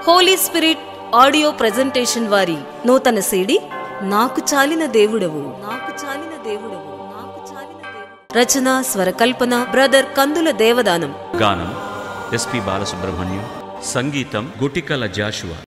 Holi spirit audio presentation వారి నూతన CD నాకు చాలిన దేవుడవు. రచన స్వరకల్పన బ్రదర్ కందుల దేవదానం. గానం ఎస్పి బాలసుబ్రహ్మణ్యం. సంగీతం గుటికల జాషువా.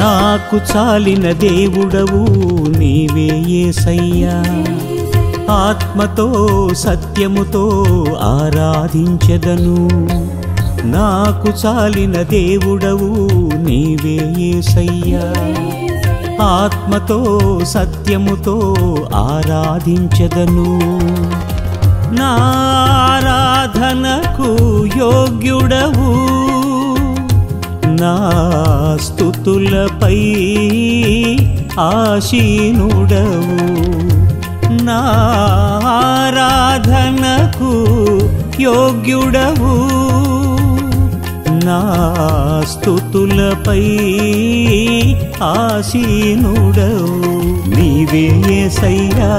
నాకు చాలిన దేవుడవు నీవే యేసయ్యా, ఆత్మతో సత్యముతో ఆరాధించెదను. నాకు చాలిన దేవుడవు నీవే యేసయ్యా, ఆత్మతో సత్యముతో ఆరాధించెదను. నా ఆరాధనకు యోగ్యుడవు, నా స్తుతులపై ఆశీనుడవు. నా ఆరాధనకు యోగ్యుడవు, నా స్తుతులపై ఆశీనుడవు. నీవే యేసయ్యా,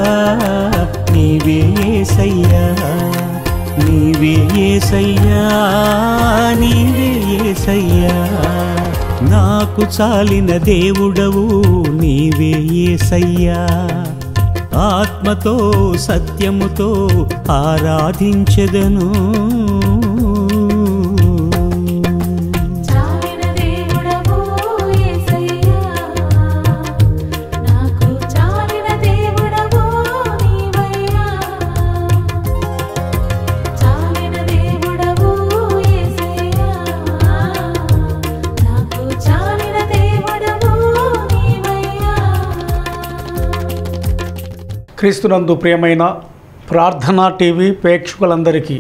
నీవే యేసయ్యా, నీవే యేసయ్యా, నీవే యేసయ్యా. నాకు చాలిన దేవుడవు నీవే యేసయ్యా, ఆత్మతో సత్యముతో ఆరాధించెదను. క్రీస్తునందు ప్రియమైన ప్రార్థనా టీవీ ప్రేక్షకులందరికీ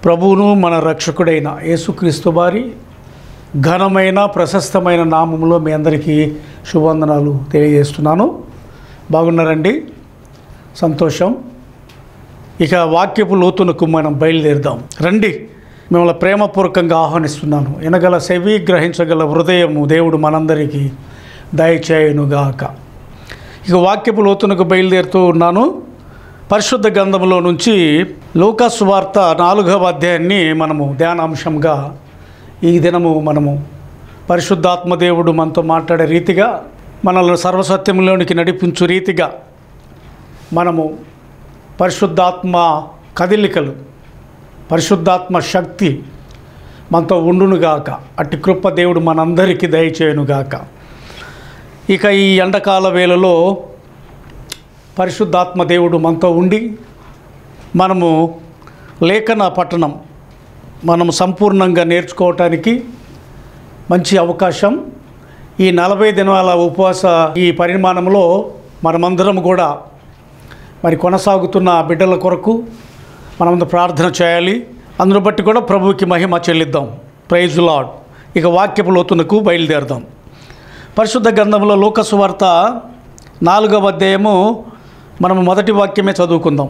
ప్రభువును మన రక్షకుడైన యేసుక్రీస్తు వారి ఘనమైన ప్రశస్తమైన నామములో మీ అందరికీ శుభవందనాలు తెలియజేస్తున్నాను. బాగున్నారండి? సంతోషం. ఇక వాక్యపు లోతునకు మనం బయలుదేరుదాం రండి. మిమ్మల్ని ప్రేమపూర్వకంగా ఆహ్వానిస్తున్నాను. వినగల చెవి, గ్రహించగల హృదయము దేవుడు మనందరికీ దయచేయునుగాక. ఇక వాక్యపు లోతునకు బయలుదేరుతూ ఉన్నాను. పరిశుద్ధ గ్రంథంలో నుంచి లూకా సువార్త 4వ అధ్యాయాన్ని మనము ధ్యానాంశంగా ఈ దినము మనము పరిశుద్ధాత్మదేవుడు మనతో మాట్లాడే రీతిగా, మనల్ని సర్వసత్యంలోనికి నడిపించు రీతిగా మనము పరిశుద్ధాత్మ కదిలికలు, పరిశుద్ధాత్మ శక్తి మనతో ఉండునుగాక. అట్టి కృప దేవుడు మనందరికీ దయచేయునుగాక. ఇక ఈ ఎండకాల వేళలో పరిశుద్ధాత్మ దేవుడు మనతో ఉండి మనము లేఖన పఠనం మనము సంపూర్ణంగా నేర్చుకోవటానికి మంచి అవకాశం. ఈ 40 దినాల ఉపవాస ఈ పరిమాణంలో మనమందరం కూడా మరి కొనసాగుతున్న బిడ్డల కొరకు మనమందరం ప్రార్థన చేయాలి. అందును బట్టి కూడా ప్రభువుకి మహిమ చెల్లిద్దాం. Praise Lord. ఇక వాక్యపు లోతునకు బయలుదేరదాం. పరిశుద్ధ గ్రంథంలో లూకా సువార్త 4వ అధ్యాయము మనము మొదటి వాక్యమే చదువుకుందాం.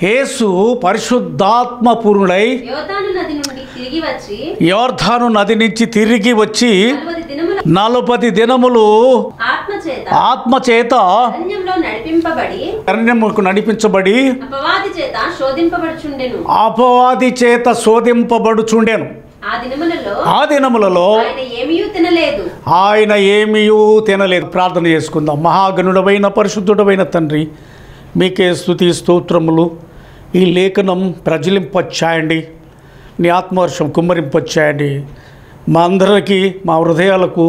యేసు పరిశుద్ధాత్మ పూర్ణుడై యోర్దాను నది నుంచి తిరిగి వచ్చి 40 దినములు ఆత్మచేత అరణ్యముకు నడిపించబడి అపవాది చేత శోధింపబడుచుండెను. ఆ దినములలో ఆయన ఏమీయూ తినలేదు. ప్రార్థన చేసుకుందాం. మహాగణుడవైన పరిశుద్ధుడవైన తండ్రి, మీకే స్తుతి స్తోత్రములు. ఈ లేఖనం ప్రజలింపచ్చాయండి, నీ ఆత్మవర్షం కుమ్మరింపచ్చాయండి. మా అందరికీ, మా హృదయాలకు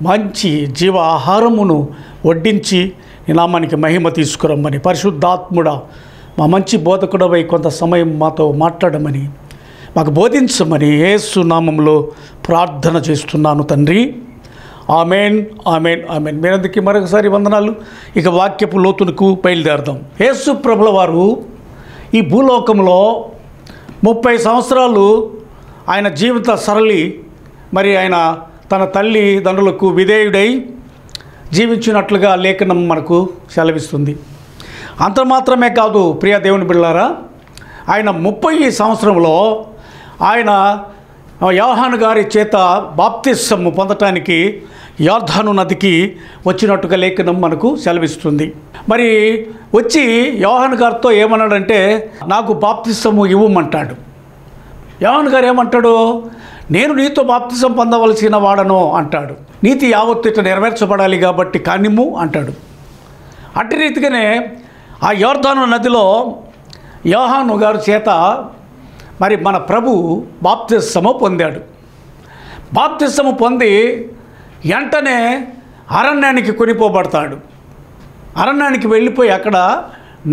మంచి జీవ ఆహారమును వడ్డించి నీ నామానికి మహిమ తీసుకురమ్మని, పరిశుద్ధాత్ముడా మా మంచి బోధకుడవై కొంత సమయం మాతో మాట్లాడమని, మాకు బోధించమని యేసు నామములో ప్రార్థన చేస్తున్నాను తండ్రి, ఆమెన్, ఆమెన్, ఆమెన్. మీరందరికీ మరొకసారి వందనాలు. ఇక వాక్యపు లోతులకు బయలుదేరదాం. యేసు ప్రభుల వారు ఈ భూలోకంలో 30 సంవత్సరాలు ఆయన జీవిత సరళి మరి ఆయన తన తల్లిదండ్రులకు విధేయుడై జీవించినట్లుగా లేఖనం మనకు సెలవిస్తుంది. అంత మాత్రమే కాదు ప్రియ దేవుని బిడ్డలారా, ఆయన 30 సంవత్సరంలో ఆయన యోహాను గారి చేత బాప్తిస్మము పొందటానికి యోర్దాను నదికి వచ్చినట్టుగా లేఖనం మనకు సెలవిస్తుంది. మరి వచ్చి యోహాను గారితో ఏమన్నాడంటే, నాకు బాప్తిస్మము ఇవ్వమంటాడు. యోహాను గారు ఏమంటాడు, నేను నీతో బాప్తిసం పొందవలసిన వాడను అంటాడు. నీతి యావత్తు నెరవేర్చబడాలి కాబట్టి కానిమ్ము అంటాడు. అట్టి రీతిగానే ఆ యోర్దాను నదిలో యోహాను గారి చేత మరి మన ప్రభు బాప్తిస్మము పొందాడు. బాప్తిస్మము పొంది వెంటనే అరణ్యానికి కొనిపోబడతాడు. అరణ్యానికి వెళ్ళిపోయి అక్కడ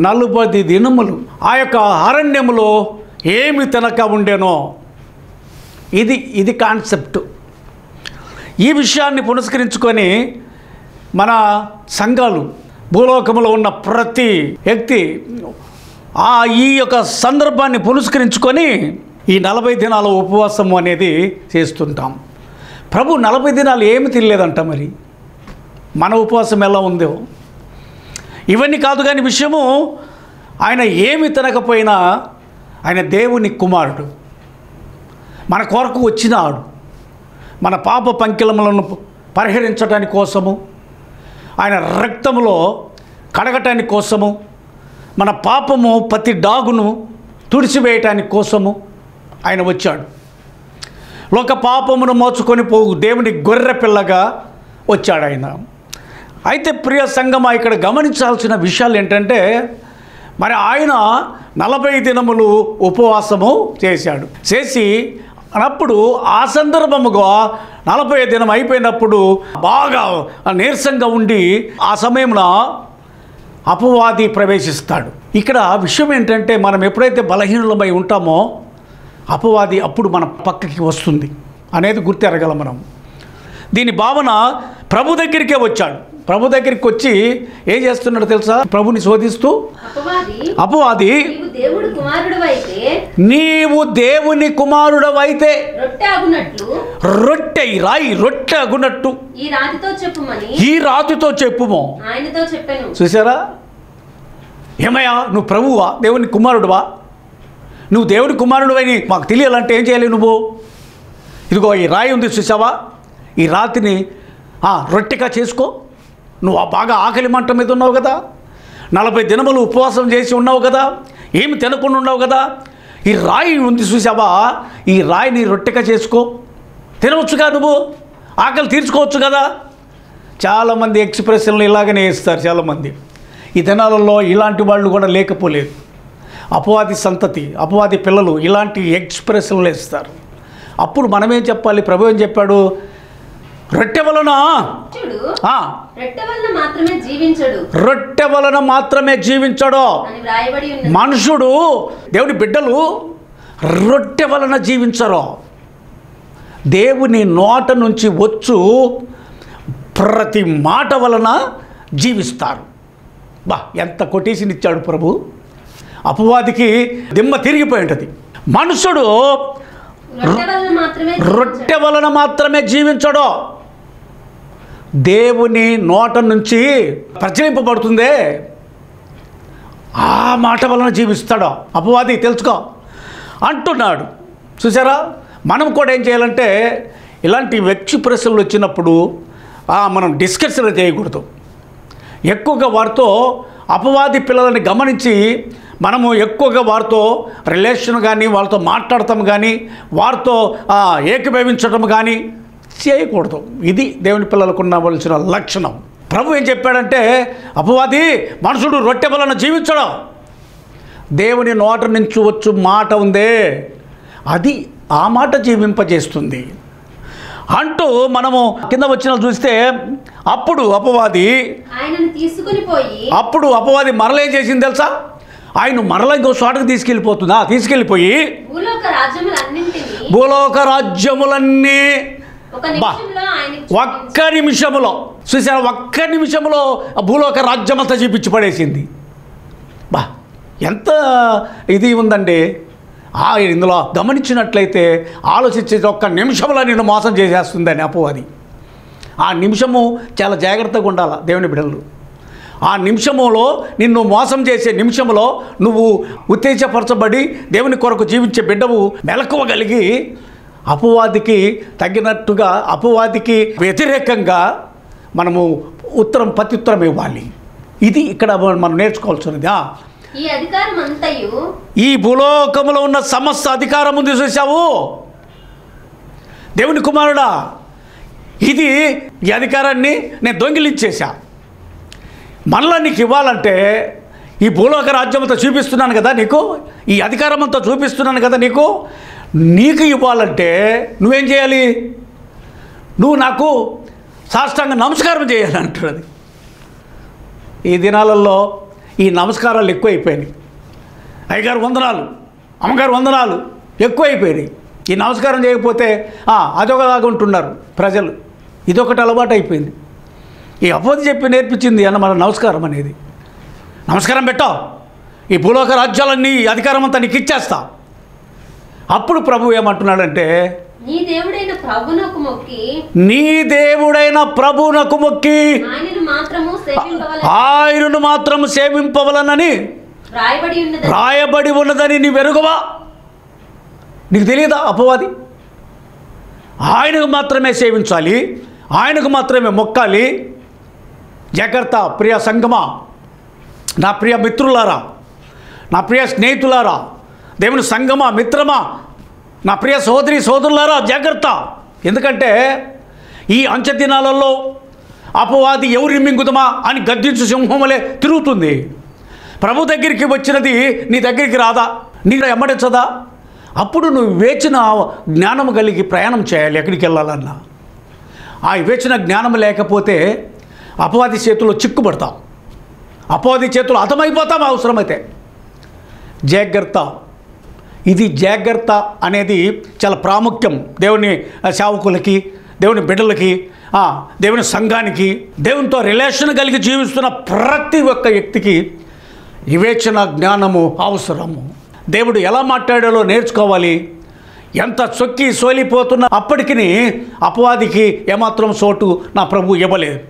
40 దినములు ఆ యొక్క అరణ్యములో ఏమి తినక ఉండేనో. ఇది కాన్సెప్ట్. ఈ విషయాన్ని పురస్కరించుకొని మన సంఘాలు భూలోకంలో ఉన్న ప్రతి వ్యక్తి ఈ యొక్క సందర్భాన్ని పురస్కరించుకొని ఈ 40 దినాల ఉపవాసము అనేది చేస్తుంటాం. ప్రభు 40 దినాలు ఏమి తినలేదంట. మరి మన ఉపవాసం ఎలా ఉందో ఇవన్నీ కాదు కానీ విషయము, ఆయన ఏమి తినకపోయినా ఆయన దేవుని కుమారుడు, మన కొరకు వచ్చినాడు. మన పాప పంకిలములను పరిహరించడానికి కోసము, ఆయన రక్తములో కడగటానికి కోసము, మన పాపము ప్రతి డాగును తుడిచివేయటానికి కోసము ఆయన వచ్చాడు. లోక పాపమును మోచుకొని పోవు దేవుని గొర్రె పిల్లగా వచ్చాడు ఆయన. అయితే ప్రియ సంగమా, ఇక్కడ గమనించాల్సిన విషయాలు ఏంటంటే, మరి ఆయన 40 దినములు ఉపవాసము చేసి అప్పుడు ఆ సందర్భముగా 40 దినం అయిపోయినప్పుడు బాగా నీరసంగా ఉండి ఆ సమయంలో అపవాది ప్రవేశిస్తాడు. ఇక్కడ విషయం ఏంటంటే, మనం ఎప్పుడైతే బలహీనులమై ఉంటామో అపవాది అప్పుడు మన పక్కకి వస్తుంది అనేది గుర్తెరగలం మనం. దీని భావన ప్రభు దగ్గరికే వచ్చాడు. ప్రభు దగ్గరికి వచ్చి ఏం చేస్తున్నాడు తెలుసా? ప్రభుని శోధిస్తూ అపవాది నీవు దేవుని కుమారుడవైతే రొట్టె అగునట్టు ఈ రాతితో చెప్పుమో. చూసారా? ఏమయ్యా, నువ్వు ప్రభువా, దేవుని కుమారుడువా? నువ్వు దేవుని కుమారుడువని మాకు తెలియాలంటే ఏం చేయాలి? నువ్వు ఇదిగో ఈ రాయి ఉంది చూసావా, ఈ రాతిని రొట్టెగా చేసుకో. నువ్వు బాగా ఆకలి మంట మీద ఉన్నావు కదా, 40 దినములు ఉపవాసం చేసి ఉన్నావు కదా, ఏమి తినకుండా ఉన్నావు కదా, ఈ రాయి ఉంది చూసావా, ఈ రాయిని రొట్టెగా చేసుకో, తినవచ్చుగా, నువ్వు ఆకలి తీర్చుకోవచ్చు కదా. చాలామంది ఎక్స్ప్రెషన్లు ఇలాగనే వేస్తారు. చాలామంది ఈ దినాలలో ఇలాంటి వాళ్ళు కూడా లేకపోలేదు. అపవాది సంతతి, అపవాది పిల్లలు ఇలాంటి ఎక్స్ప్రెషన్లు వేస్తారు. అప్పుడు మనమేం చెప్పాలి? ప్రభు ఏం చెప్పాడు? రొట్టె వలన మాత్రమే జీవించడు మనుషుడు. దేవుని బిడ్డలు రొట్టె వలన జీవించరు, దేవుని నోట నుంచి వచ్చు ప్రతి మాట వలన జీవిస్తారు. ఎంత కొటేషన్ ఇచ్చాడు ప్రభు. అపవాదికి దిమ్మ తిరిగిపోయి ఉంటుంది. మనుషుడు రొట్టె వలన మాత్రమే జీవించడు, దేవుని నోట నుంచి ప్రచురింపబడుతుందే ఆ మాట వలన జీవిస్తాడు అపవాది, తెలుసుకో అంటున్నాడు. చూసారా? మనం కూడా ఏం చేయాలంటే, ఇలాంటి వ్యక్తి ప్రశ్నలు వచ్చినప్పుడు మనం డిస్కషన్ చేయకూడదు. ఎక్కువగా వారితో అపవాది పిల్లలని గమనించి మనము ఎక్కువగా వారితో రిలేషన్ కానీ, వాళ్ళతో మాట్లాడటం కానీ, వారితో ఏకీభవించడం కానీ చేయకూడదు. ఇది దేవుని పిల్లలకు ఉండవలసిన లక్షణం. ప్రభు ఏం చెప్పాడంటే, అపవాది మనుషుడు రొట్టె వలన జీవించడం, దేవుని నోట నుంచి వచ్చు మాట ఉందే అది ఆ మాట జీవింపజేస్తుంది అంటూ మనము కింద వచ్చిన చూస్తే, అప్పుడు అపవాది మరలేం చేసింది తెలుసా? ఆయన మరల ఇంకో చోటకు తీసుకెళ్ళిపోయి భూలోక రాజ్యములన్నీ ఒక్క నిమిషంలో చూసారా, ఒక్క నిమిషంలో భూలోక రాజ్యమంతా చూపించి పడేసింది. బా ఎంత ఇది ఉందండి. ఇందులో గమనించినట్లయితే ఆలోచించేది ఒక్క నిమిషంలో నిన్ను మోసం చేసేస్తుందని అపవాది. ఆ నిమిషము చాలా జాగ్రత్తగా ఉండాలి దేవుని బిడ్డలు. ఆ నిమిషంలో నిన్ను మోసం చేసే నిమిషంలో నువ్వు ఉత్తేజపరచబడి దేవుని కొరకు జీవించే బిడ్డవు మెలకువగలిగి అపవాదికి తగినట్టుగా, అపవాదికి వ్యతిరేకంగా మనము ప్రత్యుత్తరం ఇవ్వాలి. ఇది ఇక్కడ మనం నేర్చుకోవాల్సినది. ఈ భూలోకంలో ఉన్న సమస్త అధికారం ఉంది చూసావు దేవుని కుమారుడా, ఇది ఈ అధికారాన్ని నేను దొంగిలించేశా. మళ్ళా నీకు ఇవ్వాలంటే ఈ భూలోక రాజ్యమంతా చూపిస్తున్నాను కదా నీకు, ఈ అధికారం అంతా చూపిస్తున్నాను కదా నీకు ఇవ్వాలంటే నువ్వేం చేయాలి? నువ్వు నాకు సాష్టాంగ నమస్కారం చేయాలంటున్నది. ఈ దినాలలో ఈ నమస్కారాలు ఎక్కువైపోయినాయి. అయ్యగారు వందనాలు, అమ్మగారు వందనాలు ఎక్కువైపోయినాయి. ఈ నమస్కారం చేయకపోతే అదొకలాగా ఉంటున్నారు ప్రజలు. ఇదొకటి అలవాటు అయిపోయింది. ఈ అపవాది చెప్పి నేర్పించింది అన్న మన నమస్కారం అనేది. నమస్కారం పెట్టావు, ఈ భూలోక రాజ్యాలన్నీ అధికారం అంతా నీకు ఇచ్చేస్తా. అప్పుడు ప్రభు ఏమంటున్నాడంటే, నీ దేవుడైన ప్రభువునకు మొక్కి ఆయనను మాత్రము సేవింపవలనని రాయబడి ఉన్నదని నీ వెరుగవా? నీకు తెలియదా? అపవాది ఆయనకు మాత్రమే సేవించాలి, ఆయనకు మాత్రమే మొక్కాలి. జాగ్రత్త ప్రియ సంగమా, నా ప్రియ మిత్రులారా, నా ప్రియ స్నేహితులారా, దేవుని సంగమా, మిత్రమా, నా ప్రియ సోదరి సోదరులారా, జాగ్రత్త. ఎందుకంటే ఈ అంచె దినాలలో అపవాది ఎవరిని మింగుదమా అని గద్దించు సింహములే తిరుగుతుంది. ప్రభు దగ్గరికి వచ్చినది నీ దగ్గరికి రాదా? నీ ఎమ్మడించదా? అప్పుడు నువ్వు వేచిన జ్ఞానం కలిగి ప్రయాణం చేయాలి. ఎక్కడికి వెళ్ళాలన్నా ఆ వేచిన జ్ఞానం లేకపోతే అపవాది చేతుల్లో చిక్కుపడతాం, అపవాది చేతులు హతమైపోతాం అవసరమైతే. జాగ్రత్త. ఇది జాగ్రత్త అనేది చాలా ప్రాముఖ్యం దేవుని సేవకులకి, దేవుని బిడ్డలకి, దేవుని సంఘానికి, దేవునితో రిలేషన్ కలిగి జీవిస్తున్న ప్రతి ఒక్క వ్యక్తికి వివేచన జ్ఞానము అవసరము. దేవుడు ఎలా మాట్లాడాలో నేర్చుకోవాలి. ఎంత చొక్కి సోలిపోతున్న అప్పటికి అపవాదికి ఏమాత్రం చోటు నా ప్రభు ఇవ్వలేదు.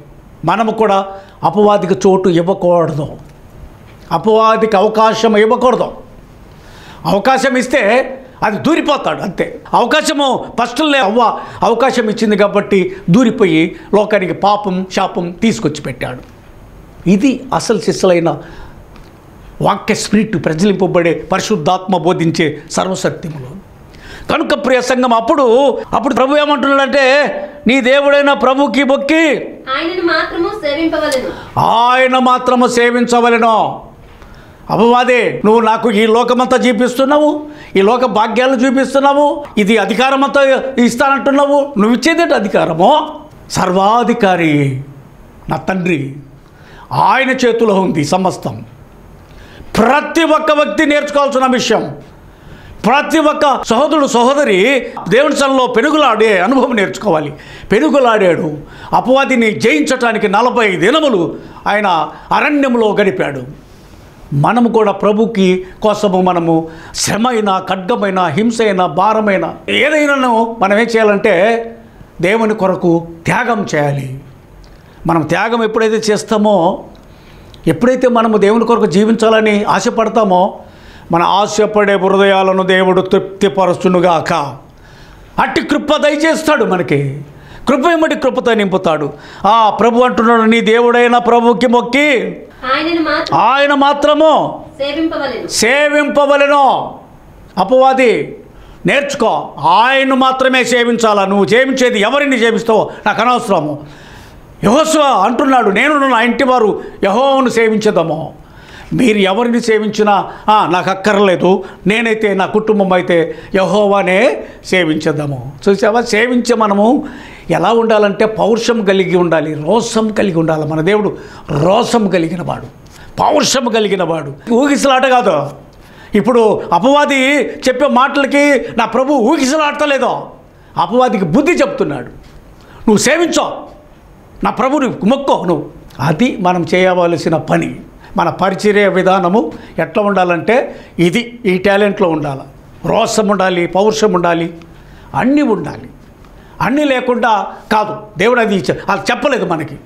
మనము కూడా అపవాదికి చోటు ఇవ్వకూడదు, అపవాదికి అవకాశం ఇవ్వకూడదు. అవకాశం ఇస్తే అది దూరిపోతాడు అంతే. అవకాశము ఫస్ట్లో అవ్వ అవకాశం ఇచ్చింది కాబట్టి దూరిపోయి లోకానికి పాపం శాపం తీసుకొచ్చి పెట్టాడు. ఇది అసలు సిస్సలైన వాక్య స్పిరిట్ ప్రజలింపబడే పరిశుద్ధాత్మ బోధించే సర్వసత్యములు. కనుక ప్రియ సంఘం, అప్పుడు ప్రభు ఏమంటున్నాడంటే, నీ దేవుడైన ప్రభుకి మొక్కి ఆయన మాత్రము సేవించవలెను. అపవాదే, నువ్వు నాకు ఈ లోకమంతా చూపిస్తున్నావు, ఈ లోక భాగ్యాలు చూపిస్తున్నావు, ఇది అధికారం అంతా ఇస్తానంటున్నావు. నువ్వు ఇచ్చేదేంటి అధికారమో? సర్వాధికారి నా తండ్రి, ఆయన చేతిలో ఉంది సమస్తం. ప్రతి ఒక్క వ్యక్తి నేర్చుకోవాల్సిన విషయం. ప్రతి ఒక్క సహోదరుడు సహోదరి దేవుని సన్నిధిలో పెనుగులాడే అనుభవం నేర్చుకోవాలి. పెనుగులాడాడు. అపవాదిని జయించటానికి 40 దినములు ఆయన అరణ్యంలో గడిపాడు. మనము కూడా ప్రభుకి కోసము మనము శ్రమైన, ఖడ్గమైన, హింసైన, భారమైన ఏదైనాను మనం ఏం చేయాలంటే దేవుని కొరకు త్యాగం చేయాలి. మనం త్యాగం ఎప్పుడైతే చేస్తామో, ఎప్పుడైతే మనము దేవుని కొరకు జీవించాలని ఆశపడతామో, మన ఆశపడే హృదయాలను దేవుడు తృప్తిపరచునుగాక. అట్టి కృప దయచేస్తాడు మనకి. కృప ఏమిటి? కృపతో నింపుతాడు. ప్రభు అంటున్నాడు, నీ దేవుడైన ప్రభుకి మొక్కి ఆయన మాత్రము సేవింపవలెను. అపవాది నేర్చుకో, ఆయన మాత్రమే సేవించాలా. నువ్వు సేవించేది ఎవరిని సేవిస్తావో నాకు అనవసరము. యెహోషువ అంటున్నాడు, నేను నా ఇంటి వారు యెహోవాను సేవించదము. మీరు ఎవరిని సేవించినా నాకు అక్కర్లేదు, నేనైతే నా కుటుంబం అయితే యెహోవానే సేవించదము. చూసావా? సేవించే మనము ఎలా ఉండాలంటే పౌరుషం కలిగి ఉండాలి, రోషం కలిగి ఉండాలి. మన దేవుడు రోషం కలిగిన వాడు, పౌరుషం కలిగిన వాడు. ఊగిసలాట కాదు. ఇప్పుడు అపవాది చెప్పే మాటలకి నా ప్రభు ఊగిసలాడతలేదో, అపవాదికి బుద్ధి చెప్తున్నాడు. నువ్వు సేవించో, నా ప్రభుని మొక్కో నువ్వు. అది మనం చేయవలసిన పని. మన పరిచర్య విధానము ఎట్లా ఉండాలంటే ఇది, ఈ టాలెంట్లో ఉండాలి. రోషం ఉండాలి, పౌరుషం ఉండాలి, అన్నీ ఉండాలి. అన్నీ లేకుండా కాదు. దేవుడు అది చెప్పలేదు మనకి.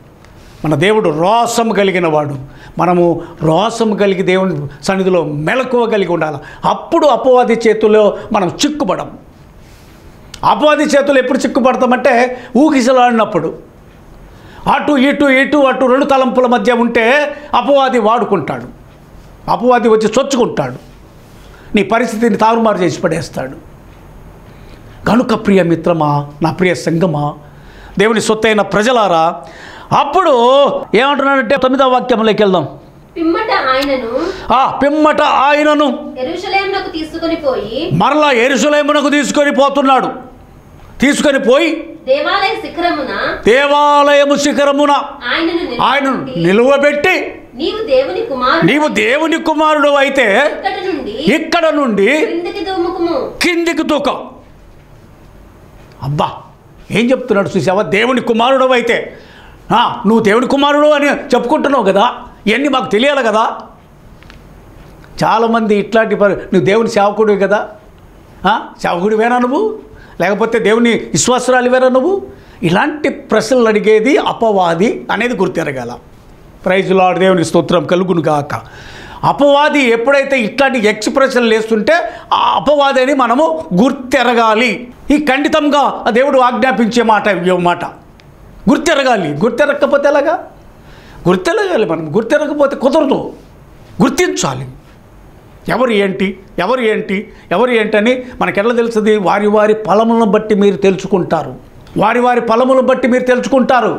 మన దేవుడు రోషం కలిగిన వాడు. మనము రోషం కలిగి దేవుని సన్నిధిలో మెలకువ కలిగి ఉండాలి. అప్పుడు అపవాది చేతుల్లో మనం చిక్కుపడం. అపవాది చేతులు ఎప్పుడు చిక్కుపడతామంటే ఊగిసలాడినప్పుడు. అటు ఇటు అటు రెండు తలంపుల మధ్య ఉంటే అపవాది వాడుకుంటాడు. అపవాది వచ్చి చొచ్చుకుంటాడు, నీ పరిస్థితిని తారుమారు చేసి పడేస్తాడు. కనుక ప్రియ మిత్రమా, నా ప్రియ సంగమా, దేవుని సొత్తైన ప్రజలారా, అప్పుడు ఏమంటున్నాడంటే 9వ వాక్యంలోకి వెళ్దాం. పిమ్మట ఆయనను యెరూషలేమునకు తీసుకొని పోయి, మరలా యెరూషలేమునకు తీసుకొని పోతున్నాడు. తీసుకొని పోయి దేవాలయము శిఖరమున ఆయనను నిలువబెట్టి, నీవు దేవుని కుమారుడు అయితే ఇక్కడ నుండి కిందికి దూక. అబ్బా, ఏం చెప్తున్నాడు చూసావా? దేవుని కుమారుడు అయితే, నువ్వు దేవుని కుమారుడు అని చెప్పుకుంటున్నావు కదా, ఇవన్నీ మాకు తెలియాలి కదా. చాలామంది ఇట్లాంటి నువ్వు దేవుని సేవకుడివి కదా, సేవకుడివేనా నువ్వు, లేకపోతే దేవుని విశ్వాసరాలివేనా నువ్వు? ఇలాంటి ప్రశ్నలు అడిగేది అపవాది అనేది గుర్తెరగాల. ప్రైజ్ లార్డ్, దేవుని స్తోత్రం కలుగును గాక. అపవాది ఎప్పుడైతే ఇట్లాంటి ఎక్స్ప్రెషన్లు వేస్తుంటే ఆ అపవాది అని మనము గుర్తెరగాలి. ఈ ఖండితంగా దేవుడు ఆజ్ఞాపించే మాట గుర్తెరగాలి. గుర్తెరగకపోతే ఎలాగా? గుర్తెరగాలి. మనం గుర్తెరగకపోతే కుదరదు. గుర్తించాలి. ఎవరు ఏంటి అని మనకెట్లా తెలుస్తుంది? వారి ఫలములను బట్టి మీరు తెలుసుకుంటారు. వారి ఫలములను బట్టి మీరు తెలుసుకుంటారు.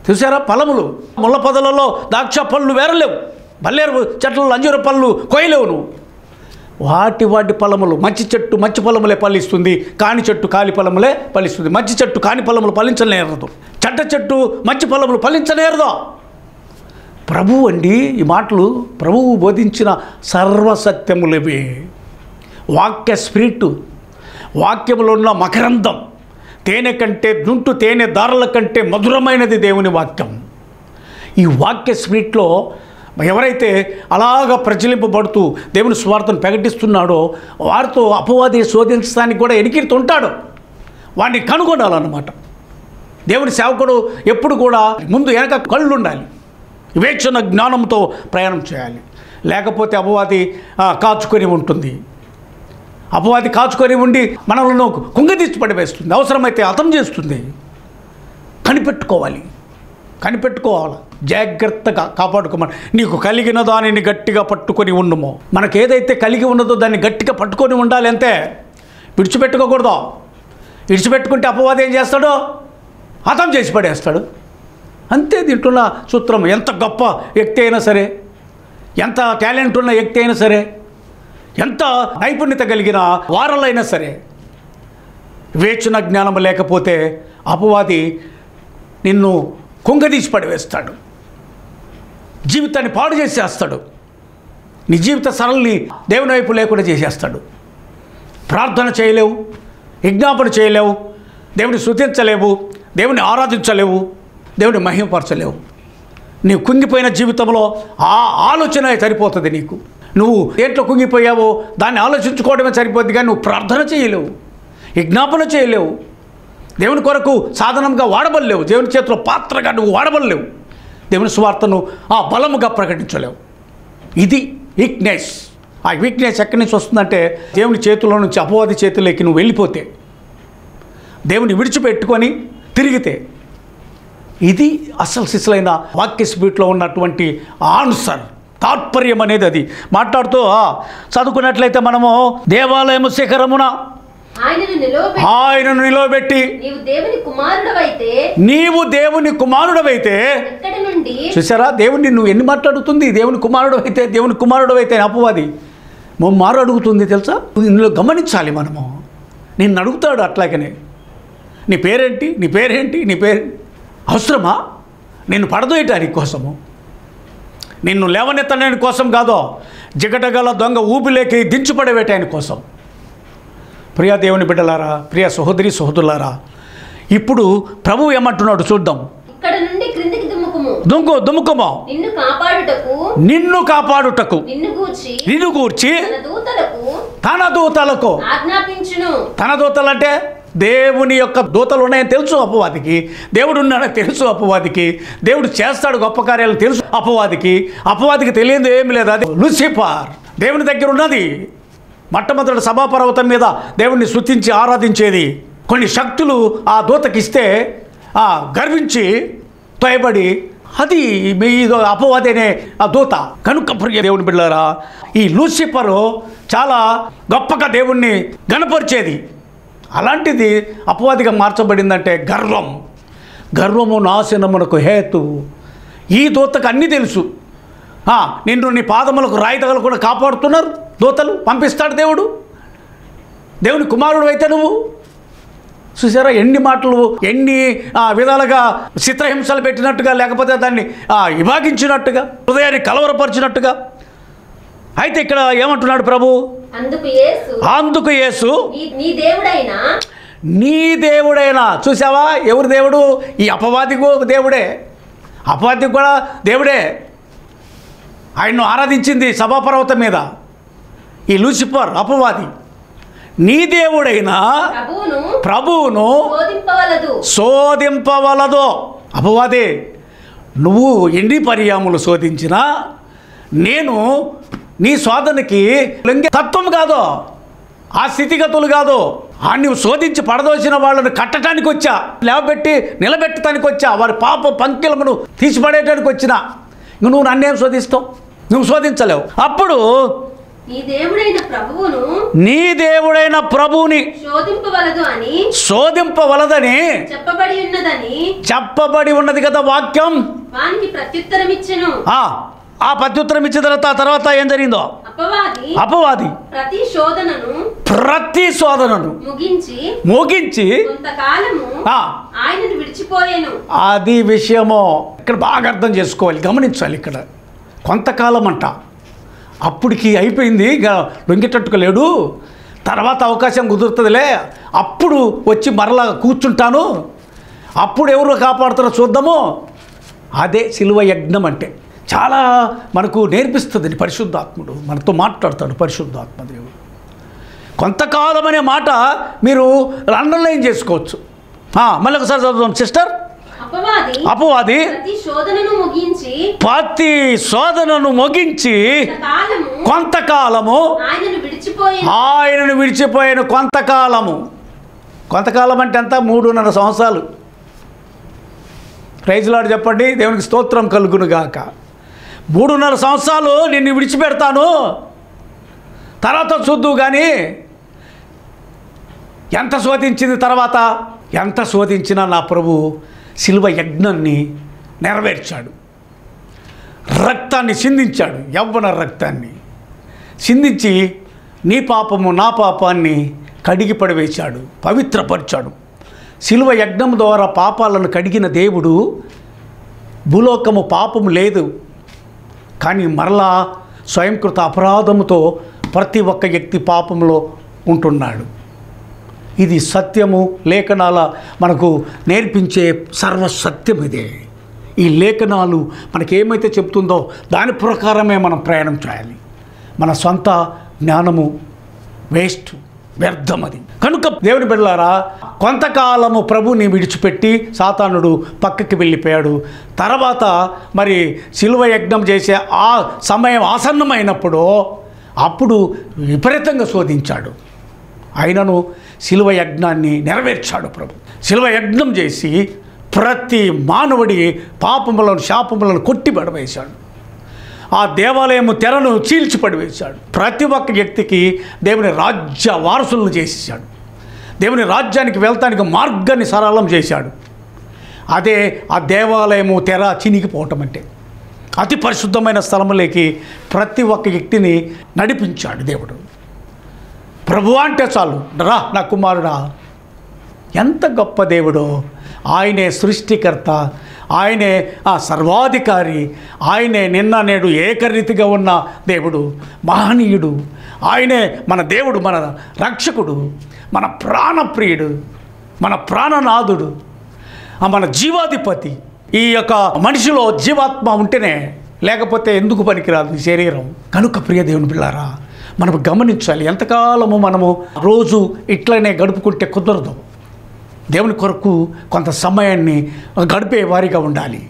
చూసారా? ఫలములు, ముళ్ళ పొదలలో ద్రాక్ష పళ్ళు వేరలేవు, బల్లేరు చెట్లలో అంజూర పళ్ళు కొయ్యలేవు నువ్వు. వాటి ఫలములు, మంచి చెట్టు మంచి ఫలములే ఫలిస్తుంది, కాని చెట్టు కాని ఫలములే ఫలిస్తుంది. మంచి చెట్టు కాని ఫలములు ఫలించనేరదు, చెడ్డ చెట్టు మంచి ఫలములు ఫలించనేరదు. ప్రభువు అండి, ఈ మాటలు ప్రభువు బోధించిన సర్వసత్యములవే. వాక్య స్పిరిట్, వాక్యములో ఉన్న మకరందం, తేనె కంటే దుంటు తేనె దారుల కంటే మధురమైనది దేవుని వాక్యం. ఈ వాక్య స్పిరిట్లో ఎవరైతే అలాగా ప్రచలింపబడుతూ దేవుని స్వార్థను ప్రకటిస్తున్నాడో వారితో అపవాది శోధించడానికి కూడా ఎనికిడుతుంటాడు. వాడిని కనుగొనాలన్నమాట. దేవుని సేవకుడు ఎప్పుడు కూడా ముందు వెనక కళ్ళు ఉండాలి, వివేచన జ్ఞానంతో ప్రయాణం చేయాలి. లేకపోతే అపవాది కాచుకొని ఉంటుంది. అపవాది కాచుకొని ఉండి మనలను కుంగదీసి పడివేస్తుంది, అవసరమైతే హతం చేస్తుంది. కనిపెట్టుకోవాలి, జాగ్రత్తగా కాపాడుకోమని. నీకు కలిగిన దానిని గట్టిగా పట్టుకొని ఉండుము. మనకు ఏదైతే కలిగి ఉన్నదో దాన్ని గట్టిగా పట్టుకొని ఉండాలి, అంతే. విడిచిపెట్టుకోకూడదు. విడిచిపెట్టుకుంటే అపవాది ఏం చేస్తాడో హతం చేసి పడేస్తాడు. అంతే దీంట్లో సూత్రం. ఎంత గొప్ప వ్యక్తి అయినా సరే, ఎంత టాలెంట్ ఉన్న వ్యక్తి అయినా సరే, ఎంత నైపుణ్యత కలిగిన వారలైనా సరే, వివేచన జ్ఞానం లేకపోతే అపవాది నిన్ను కుంగదీసి పడివేస్తాడు, జీవితాన్ని పాడు చేసేస్తాడు. నీ జీవిత సరళని దేవుని వైపు లేకుండా చేసేస్తాడు. ప్రార్థన చేయలేవు, విజ్ఞాపన చేయలేవు, దేవుని స్తుతించలేవు, దేవుని ఆరాధించలేవు, దేవుని మహిమపరచలేవు. నీవు కుంగిపోయిన జీవితంలో ఆ ఆలోచన సరిపోతుంది. నీకు నువ్వు దేంట్లో కుంగిపోయావో దాన్ని ఆలోచించుకోవడమే సరిపోద్ది, కానీ నువ్వు ప్రార్థన చేయలేవు, విజ్ఞాపన చేయలేవు, దేవుని కొరకు సాధనంగా వాడబడలేవు, దేవుని చేతిలో పాత్రగా నువ్వు వాడబడలేవు, దేవుని సువార్తను బలముగా ప్రకటించలేవు. ఇది వీక్నెస్. ఆ వీక్నెస్ ఎక్కడి నుంచి వస్తుందంటే దేవుని చేతుల్లో నుంచి అపవాది చేతుల్లోకి నువ్వు వెళ్ళిపోతే, దేవుని విడిచిపెట్టుకొని తిరిగితే. ఇది అసలు సిసలైన వాక్య స్పిరిట్లో ఉన్నటువంటి ఆన్సర్, తాత్పర్యం అనేది. అది మాట్లాడుతూ చదువుకున్నట్లయితే మనము దేవాలయము శిఖరమున ఆయనను నిలవబెట్టి, నీవు దేవుని కుమారుడవైతే. చూసారా? దేవుని నువ్వు ఎన్ని మాట్లాడుతుంది? దేవుని కుమారుడు అయితే అపవాది మారు అడుగుతుంది తెలుసా? ఇందులో గమనించాలి మనము. నిన్ను అడుగుతాడు అట్లాగనే, నీ పేరేంటి? అవసరమా? నిన్ను పడదోయటానికి కోసము, నిన్ను లేవనెత్తడానికి కోసం కాదో, జిగటగల దొంగ ఊపిలేకి దించుపడవేటాని కోసం. ప్రియ దేవుని బిడ్డలారా, ప్రియ సహోదరులారా, ఇప్పుడు ప్రభువు ఏమంటున్నాడు చూద్దాం. ఇక్కడ నుండి క్రిందికి దుమ్ముకుము. దుమ్ముకుమో నిన్ను కాపాడుటకు నిన్ను గూర్చి తన దూతలకు ఆజ్ఞాపించును. ఆజ్ఞాపించును. తన దూతలు అంటే దేవుని యొక్క దూతలు ఉన్నాయని తెలుసు అపవాదికి, దేవుడు ఉన్నాడని తెలుసు అపవాదికి, దేవుడు చేస్తాడు గొప్ప కార్యాలను తెలుసు అపవాదికి తెలియదు ఏమి లేదు. అది లూసిఫర్ దేవుని దగ్గర ఉన్నది. మొట్టమొదటి సభాపర్వతం మీద దేవుణ్ణి స్తుతించి ఆరాధించేది. కొన్ని శక్తులు ఆ దూతకిస్తే గర్వించి తోయబడి అది మీ అపవాది అనే ఆ దూత. కనుక ప్రియ దేవుని బిడ్డలారా, ఈ లూసిఫరు చాలా గొప్పగా దేవుణ్ణి గణపరిచేది. అలాంటిది అపవాదిగా మార్చబడిందంటే గర్వము నాశనమునకు హేతు. ఈ దూతకు అన్నీ తెలుసు. నిన్ను నీ పాదములకు రాయి తగలకుండా కాపాడుతున్నారు దూతలు, పంపిస్తాడు దేవుడు. దేవుని కుమారుడు అయితే నువ్వు చూసారా ఎన్ని మాటలు, ఎన్ని విధాలుగా చిత్రహింసలు పెట్టినట్టుగా, లేకపోతే దాన్ని విభాగించినట్టుగా, హృదయాన్ని కలవరపరిచినట్టుగా. అయితే ఇక్కడ ఏమంటున్నాడు ప్రభు, అందుకు యేసు నీ దేవుడైనా. చూసావా ఎవరు దేవుడు? ఈ అపవాదికి దేవుడే, అపవాదికి కూడా దేవుడే. ఆయన్ను ఆరాధించింది సభాపర్వతం మీద ఈ లూసిఫర్ అపవాది. నీ దేవుడైనా ప్రభువును శోధింపవలదు. అపవాదే, నువ్వు ఎన్ని పర్యాములు శోధించినా నేను నీ శోధనకి తత్వం కాదు, ఆ స్థితిగతులు కాదు. నువ్వు శోధించి పడదోసిన వాళ్ళను కట్టడానికి వచ్చా, నిలబెట్టడానికి వచ్చా, వారి పాప పంక్తులను తీసిపడేయడానికి వచ్చినా. నువ్వు నన్నేం శోధిస్తావు? నువ్వు శోధించలేవు. అప్పుడు నీ దేవుడైన ప్రభువుని శోధింపవలదని చెప్పబడి ఉన్నది కదా వాక్యం. ఆ ప్రత్యుత్తరం ఇచ్చిన తర్వాత ఏం జరిగిందో, అపవాది ప్రతి శోధనను ముగించి అది విషయమో ఇక్కడ బాగా అర్థం చేసుకోవాలి, గమనించాలి. ఇక్కడ కొంతకాలం అంట, అప్పటికి అయిపోయింది, లొంగేటట్టుగా లేడు, తర్వాత అవకాశం కుదురుతుందిలే, అప్పుడు వచ్చి మరలా కూర్చుంటాను, అప్పుడు ఎవరు కాపాడుతారో చూద్దాము. అదే శిలువ యజ్ఞం అంటే. చాలా మనకు నేర్పిస్తుంది పరిశుద్ధాత్ముడు, మనతో మాట్లాడతాడు పరిశుద్ధాత్మ దేవుడు. కొంతకాలం అనే మాట మీరు అండర్లైన్ చేసుకోవచ్చు. మళ్ళీ ఒకసారి చదువుదాం సిస్టర్. అపవాది ప్రతి శోధనను ముగించి కొంతకాలము ఆయనను విడిచిపోయిన కొంతకాలం అంటే ఎంత? 3.5 సంవత్సరాలు. ప్రైజ్ లార్డ్ చెప్పండి, దేవునికి స్తోత్రం కలుగును గాక. 3.5 సంవత్సరాలు నిన్ను విడిచిపెడతాను, తర్వాత చూద్దు. కానీ ఎంత శోధించింది, తర్వాత ఎంత శోధించినా నా ప్రభు శిలువ యజ్ఞాన్ని నెరవేర్చాడు. రక్తాన్ని సిందించాడు, యవ్వన రక్తాన్ని సిందించి నీ పాపము నా పాపాన్ని కడిగి పడవేశాడు, పవిత్రపరిచాడు. శిలువ యజ్ఞం ద్వారా పాపాలను కడిగిన దేవుడు, భూలోకము పాపము లేదు, కానీ మరలా స్వయంకృత అపరాధముతో ప్రతి ఒక్క వ్యక్తి పాపంలో ఉంటున్నాడు. ఇది సత్యము, లేఖనాల మనకు నేర్పించే సర్వసత్యం ఇదే. ఈ లేఖనాలు మనకేమైతే చెప్తుందో దాని ప్రకారమే మనం ప్రయాణం చేయాలి. మన సొంత జ్ఞానము వేస్ట్, వ్యర్థం అది. కనుక దేవుని బిడ్డలారా, కొంతకాలము ప్రభుని విడిచిపెట్టి సాతానుడు పక్కకి వెళ్ళిపోయాడు. తర్వాత మరి శిలువ యజ్ఞం చేసే ఆ సమయం ఆసన్నమైనప్పుడు అప్పుడు విపరీతంగా శోధించాడు. ఆయనను శిలువ యజ్ఞాన్ని నెరవేర్చాడు ప్రభు. శిలువ యజ్ఞం చేసి ప్రతి మానవుడి పాపములను శాపములను కొట్టి పడవేశాడు. ఆ దేవాలయము తెరను చీల్చి పడివేశాడు. ప్రతి ఒక్క వ్యక్తికి దేవుని రాజ్య వారసులను చేసేసాడు. దేవుని రాజ్యానికి వెళ్తానికి మార్గాన్ని సరళం చేశాడు. అదే ఆ దేవాలయము తెర చినిగిపోవటం అంటే. అతి పరిశుద్ధమైన స్థలములోకి ప్రతి ఒక్క వ్యక్తిని నడిపించాడు దేవుడు. ప్రభు అంటే చాలు, రా నా కుమారుడా. ఎంత గొప్ప దేవుడో! ఆయనే సృష్టికర్త, ఆయనే ఆ సర్వాధికారి, ఆయనే నిన్న నేడు ఏకరీతిగా ఉన్న దేవుడు, మహనీయుడు. ఆయనే మన దేవుడు, మన రక్షకుడు, మన ప్రాణప్రియుడు. మన ప్రాణనాథుడు, మన జీవాధిపతి. ఈ యొక్క మనిషిలో జీవాత్మ ఉంటేనే, లేకపోతే ఎందుకు పనికిరాదు ఈ శరీరం. కనుక ప్రియ దేవుని బిడ్డలారా, మనం గమనించాలి. ఎంతకాలము మనము రోజు ఇట్లనే గడుపుకుంటే కుదరదు. దేవుని కొరకు కొంత సమయాన్ని గడిపే వారిగా ఉండాలి.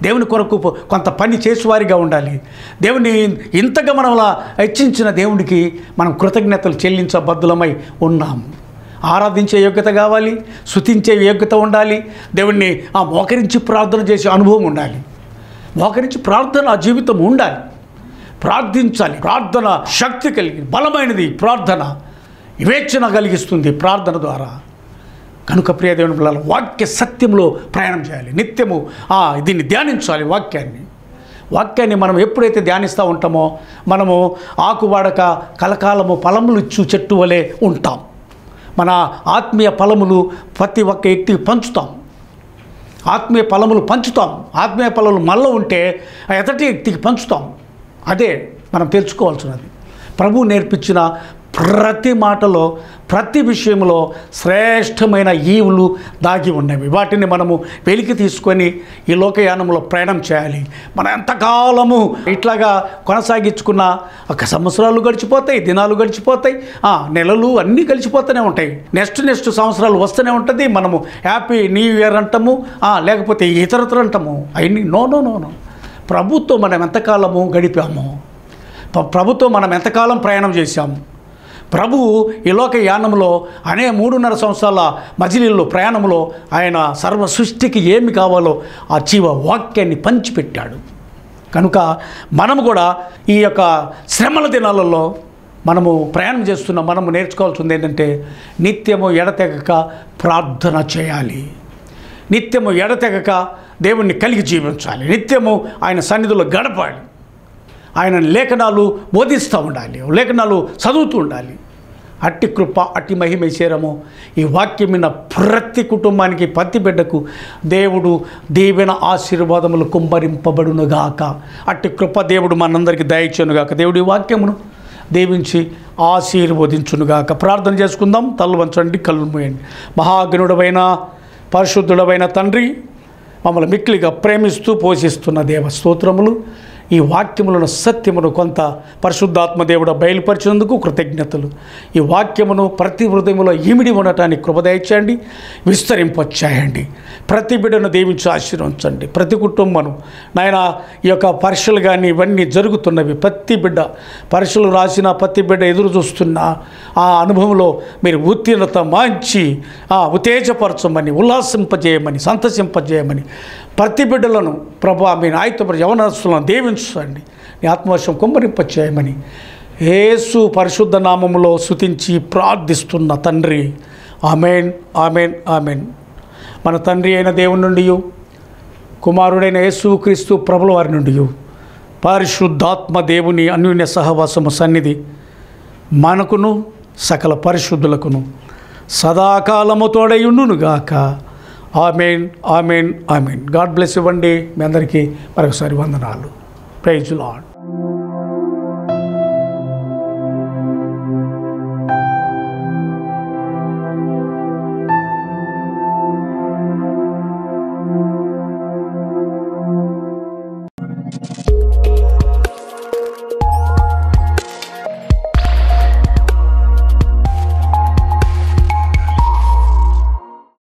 దేవుని కొరకు కొంత పని చేసేవారిగా ఉండాలి. దేవుని ఇంతగా మనలా హెచ్చించిన దేవునికి మనం కృతజ్ఞతలు చెల్లించబద్దులమై ఉన్నాము. ఆరాధించే యోగ్యత కావాలి, స్తుతించే యోగ్యత ఉండాలి. దేవుణ్ణి మోకరించి ప్రార్థన చేసే అనుభవం ఉండాలి. మోకరించి ప్రార్థన జీవితం ఉండాలి. ప్రార్థించాలి. ప్రార్థన శక్తి కలిగి బలమైనది. ప్రార్థన వివేచన కలిగిస్తుంది ప్రార్థన ద్వారా. కనుక ప్రియ దేవుని పిల్లలు, వాక్య సత్యంలో ప్రయాణం చేయాలి. నిత్యము దీన్ని ధ్యానించాలి. వాక్యాన్ని మనం ఎప్పుడైతే ధ్యానిస్తూ ఉంటామో మనము ఆకువాడక కలకాలము ఫలములు ఇచ్చు చెట్టు వలె ఉంటాం. మన ఆత్మీయ ఫలములు ప్రతి ఒక్క వ్యక్తికి పంచుతాం. ఆత్మీయ ఫలములు పంచుతాం. ఆత్మీయ ఫలములు మనలో ఉంటే ఎదుటి వ్యక్తికి పంచుతాం. అదే మనం తెలుసుకోవాల్సినది. ప్రభువు నేర్పించిన ప్రతి మాటలో, ప్రతి విషయంలో శ్రేష్టమైన ఈవులు దాగి ఉన్నవి. వాటిని మనము వెలికి తీసుకొని ఈ లోకయానంలో ప్రయాణం చేయాలి. మనం ఎంతకాలము ఇట్లాగా కొనసాగించుకున్న ఒక సంవత్సరాలు గడిచిపోతాయి, దినాలు గడిచిపోతాయి, నెలలు అన్నీ గడిచిపోతూనే ఉంటాయి. నెక్స్ట్ సంవత్సరాలు వస్తూనే ఉంటుంది. మనము హ్యాపీ న్యూ ఇయర్ అంటాము, లేకపోతే ఇతరత్ర అంటాము. అవన్నీ నో. ప్రభుతో మనం ఎంతకాలము గడిపాము, ప్రభుతో మనం ఎంతకాలం ప్రయాణం చేశాము. ప్రభువు ఈ లోక యానంలో 3.5 సంవత్సరాల మజిలీలో ప్రయాణంలో ఆయన సర్వ సృష్టికి ఏమి కావాలో ఆ జీవ వాక్యాన్ని పంచిపెట్టాడు. కనుక మనము కూడా ఈ యొక్క శ్రమల దినాలలో మనము ప్రయాణం చేస్తున్న మనము నేర్చుకోవాల్సింది ఏంటంటే, నిత్యము ఎడతెగక ప్రార్థన చేయాలి. నిత్యము ఎడతెగక దేవుణ్ణి కలిగి జీవించాలి. నిత్యము ఆయన సన్నిధిలో గడపాలి. ఆయన లేఖనాలు బోధిస్తూ ఉండాలి. లేఖనాలు చదువుతూ ఉండాలి. అట్టి కృప, అట్టి మహిమ చేరము ఈ వాక్యం మీద ప్రతి కుటుంబానికి, ప్రతి బిడ్డకు దేవుడు దీవెన ఆశీర్వాదములు కుమ్మరింపబడునుగాక. అట్టి కృప దేవుడు మనందరికీ దయచేయునుగాక. దేవుడి వాక్యమును దీవించి ఆశీర్వదించునుగాక. ప్రార్థన చేసుకుందాం. తల్లు వంచండి, కళ్ళు మూయండి. మహాగణుడవైన పరిశుద్ధుడవైన తండ్రి, మమ్మల్ని మిక్కిలిగా ప్రేమిస్తూ పోషిస్తున్న దేవ స్తోత్రములు. ఈ వాక్యములను సత్యమును కొంత పరిశుద్ధాత్మ దేవుడు బయలుపరిచినందుకు కృతజ్ఞతలు. ఈ వాక్యమును ప్రతి హృదయంలో ఇమిడి ఉండటానికి కృప దయచేయండి, విస్తరింపచేయండి. ప్రతి బిడ్డను దీవించి ఆశీర్వదించండి. ప్రతి కుటుంబము నాయన ఈ యొక్క పరీక్షలు కానీ ఇవన్నీ జరుగుతున్నవి. ప్రతి బిడ్డ పరీక్షలు రాసిన ప్రతి బిడ్డ ఎదురు చూస్తున్న ఆ అనుభవంలో మీరు ఉత్తీర్ణత మంచి ఉత్తేజపరచమని, ఉల్లాసింపజేయమని, సంతసింపజేయమని ప్రతి బిడ్డలను ప్రభా మీ నాయకుల యవనస్తులను దీవించండి. నీ ఆత్మవర్షం కుమ్మరింపచేయమని యేసు పరిశుద్ధ నామములో స్తుతించి ప్రార్థిస్తున్న తండ్రి. Amen, amen, amen. మన తండ్రి అయిన దేవుని నుండి, కుమారుడైన యేసు క్రీస్తు ప్రభుల వారి నుండి, పరిశుద్ధాత్మ దేవుని అన్యోన్య సహవాసము సన్నిధి మనకును సకల పరిశుద్ధులకును సదాకాలము తోడయుండునుగాక. Amen, amen, amen. God bless ఇవ్వండి. మీ అందరికీ మరొకసారి వందనాలు. Praise lord.